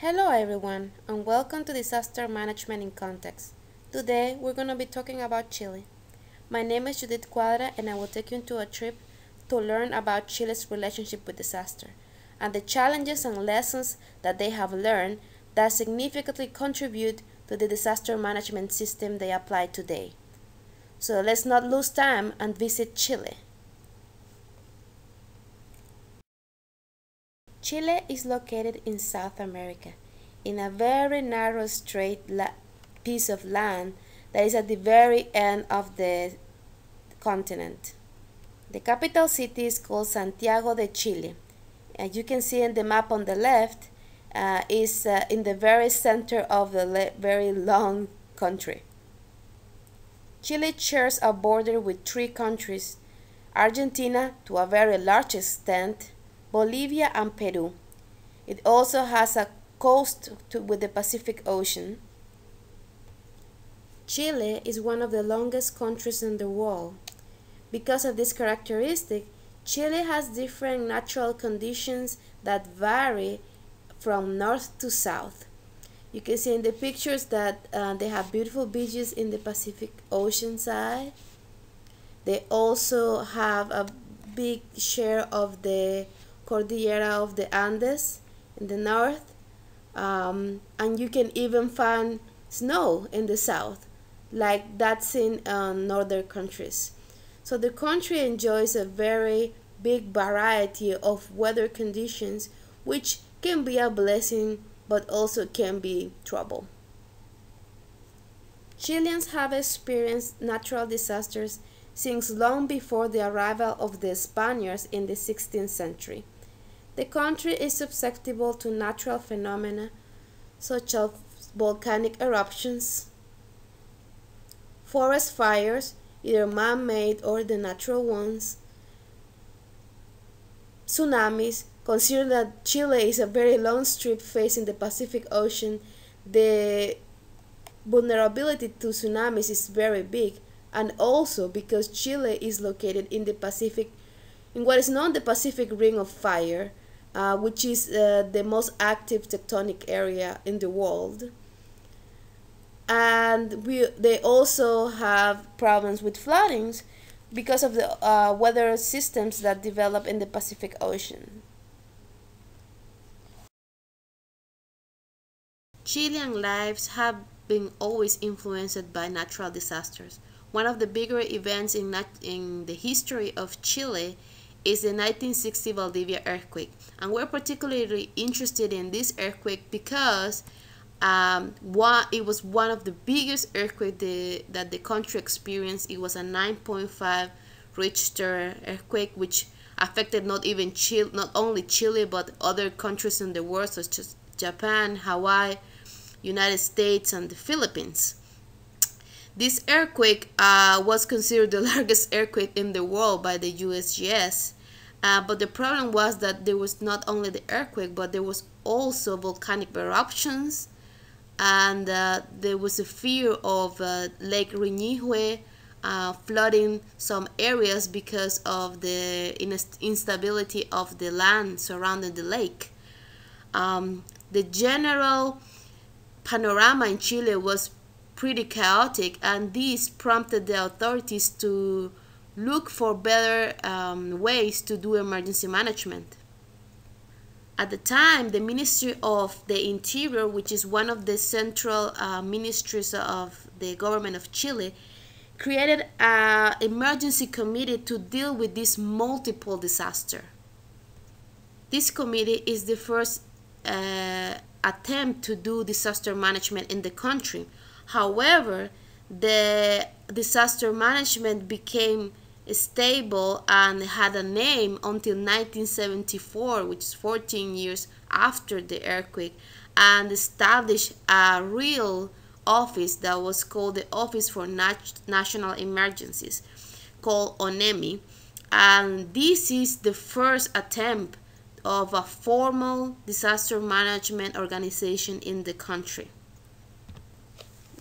Hello everyone and welcome to Disaster Management in Context. Today we're going to be talking about Chile. My name is Judith Cuadra and I will take you into a trip to learn about Chile's relationship with disaster and the challenges and lessons that they have learned that significantly contribute to the disaster management system they apply today. So let's not lose time and visit Chile. Chile is located in South America, in a very narrow straight piece of land that is at the very end of the continent. The capital city is called Santiago de Chile. As you can see in the map on the left, is in the very center of the very long country. Chile shares a border with three countries: Argentina to a very large extent, Bolivia and Peru. It also has a coast with the Pacific Ocean. Chile is one of the longest countries in the world. Because of this characteristic, Chile has different natural conditions that vary from north to south. You can see in the pictures that they have beautiful beaches in the Pacific Ocean side. They also have a big share of the Cordillera of the Andes in the north, and you can even find snow in the south, like that's in northern countries. So the country enjoys a very big variety of weather conditions, which can be a blessing but also can be trouble. Chileans have experienced natural disasters since long before the arrival of the Spaniards in the 16th century. The country is susceptible to natural phenomena such as volcanic eruptions, forest fires, either man-made or the natural ones, tsunamis. Consider that Chile is a very long strip facing the Pacific Ocean. The vulnerability to tsunamis is very big, and also because Chile is located in the Pacific, in what is known the Pacific Ring of Fire, which is the most active tectonic area in the world. And they also have problems with floodings because of the weather systems that develop in the Pacific Ocean. Chilean lives have been always influenced by natural disasters. One of the bigger events in the history of Chile is the 1960 Valdivia earthquake, and we're particularly interested in this earthquake because it was one of the biggest earthquakes that the country experienced. It was a 9.5 Richter earthquake, which affected not only Chile but other countries in the world such as Japan, Hawaii, United States, and the Philippines. This earthquake was considered the largest earthquake in the world by the USGS, but the problem was that there was not only the earthquake, but there was also volcanic eruptions, and there was a fear of Lake Riñihue flooding some areas because of the instability of the land surrounding the lake. The general panorama in Chile was pretty chaotic, and this prompted the authorities to look for better ways to do emergency management. At the time, the Ministry of the Interior, which is one of the central ministries of the government of Chile, created an emergency committee to deal with this multiple disaster. This committee is the first attempt to do disaster management in the country. However, the disaster management became stable and had a name until 1974, which is 14 years after the earthquake, and established a real office that was called the Office for National Emergencies, called ONEMI, and this is the first attempt of a formal disaster management organization in the country.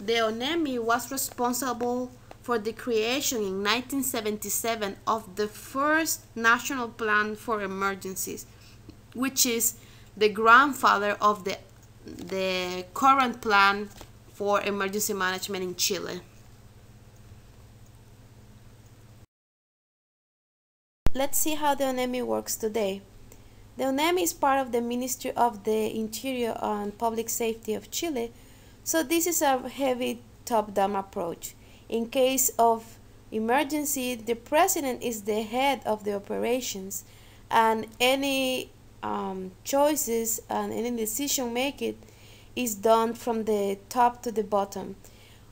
The ONEMI was responsible for the creation in 1977 of the first National Plan for Emergencies, which is the grandfather of the the current plan for emergency management in Chile. Let's see how the ONEMI works today. The ONEMI is part of the Ministry of the Interior and Public Safety of Chile, so this is a heavy top-down approach. In case of emergency, the president is the head of the operations, and any choices and any decision making is done from the top to the bottom.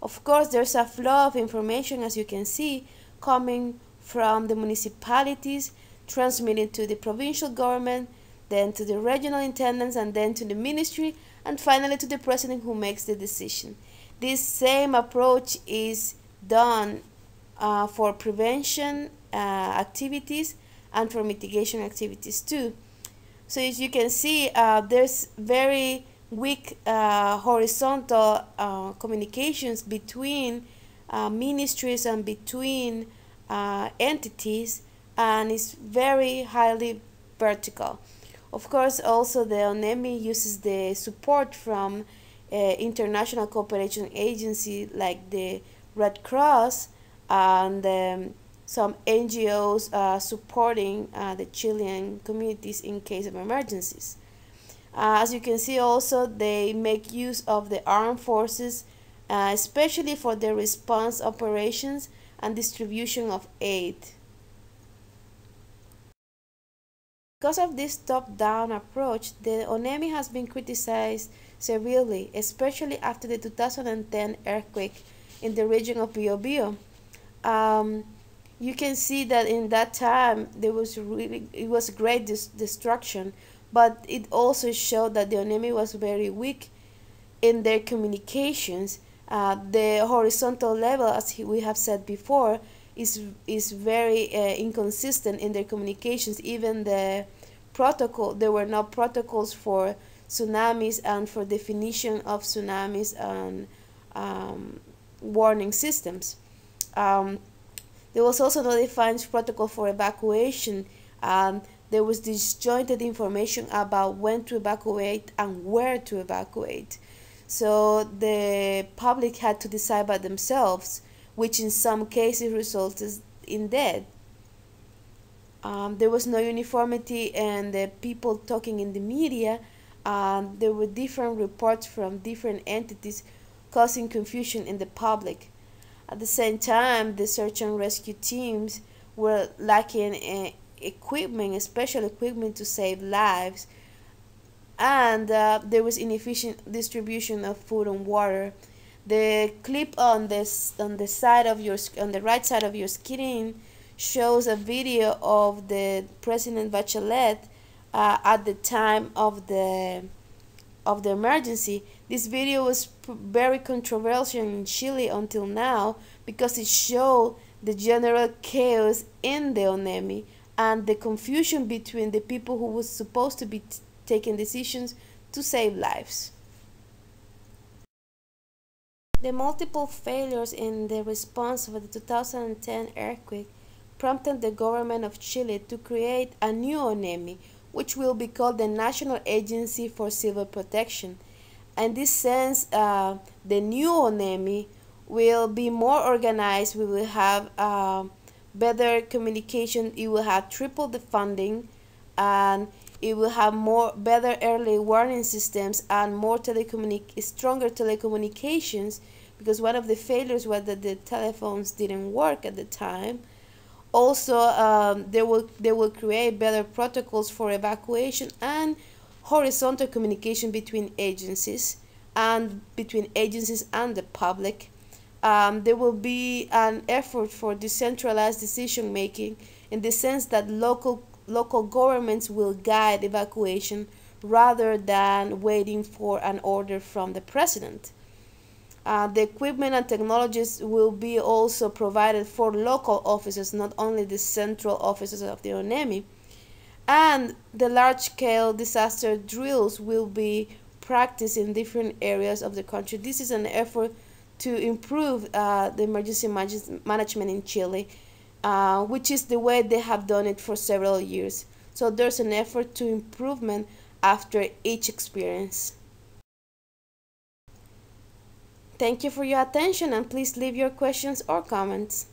Of course, there's a flow of information, as you can see, coming from the municipalities, transmitted to the provincial government, then to the regional intendants, and then to the ministry, and finally to the president, who makes the decision. This same approach is done for prevention activities and for mitigation activities too. So as you can see, there's very weak horizontal communications between ministries and between entities, and it's very highly vertical. Of course, also the ONEMI uses the support from international cooperation agencies like the Red Cross and some NGOs supporting the Chilean communities in case of emergencies. As you can see also, they make use of the armed forces, especially for the response operations and distribution of aid. Because of this top-down approach, the ONEMI has been criticized severely, especially after the 2010 earthquake in the region of Biobío. You can see that in that time it was great destruction, but it also showed that the ONEMI was very weak in their communications. The horizontal level, as we have said before, is very inconsistent in their communications. Even the protocol, there were no protocols for tsunamis and for definition of tsunamis and warning systems. There was also no defined protocol for evacuation. There was disjointed information about when to evacuate and where to evacuate. So the public had to decide by themselves, which in some cases resulted in death. There was no uniformity, and the people talking in the media, there were different reports from different entities, causing confusion in the public. At the same time, the search and rescue teams were lacking equipment, special equipment to save lives, and there was inefficient distribution of food and water. The clip on the right side of your screen shows a video of the President Bachelet at the time of the emergency. This video was very controversial in Chile until now because it showed the general chaos in the ONEMI and the confusion between the people who was supposed to be taking decisions to save lives. The multiple failures in the response of the 2010 earthquake prompted the government of Chile to create a new ONEMI, which will be called the National Agency for Civil Protection. In this sense, the new ONEMI will be more organized. We will have better communication. It will have triple the funding, and it will have better early warning systems and stronger telecommunications, because one of the failures was that the telephones didn't work at the time. Also, they will create better protocols for evacuation and horizontal communication between agencies and the public. There will be an effort for decentralized decision making, in the sense that local governments will guide evacuation rather than waiting for an order from the president. The equipment and technologies will be also provided for local offices, not only the central offices of the ONEMI. And the large-scale disaster drills will be practiced in different areas of the country. This is an effort to improve the emergency management in Chile, which is the way they have done it for several years. So there's an effort to improvement after each experience. Thank you for your attention and please leave your questions or comments.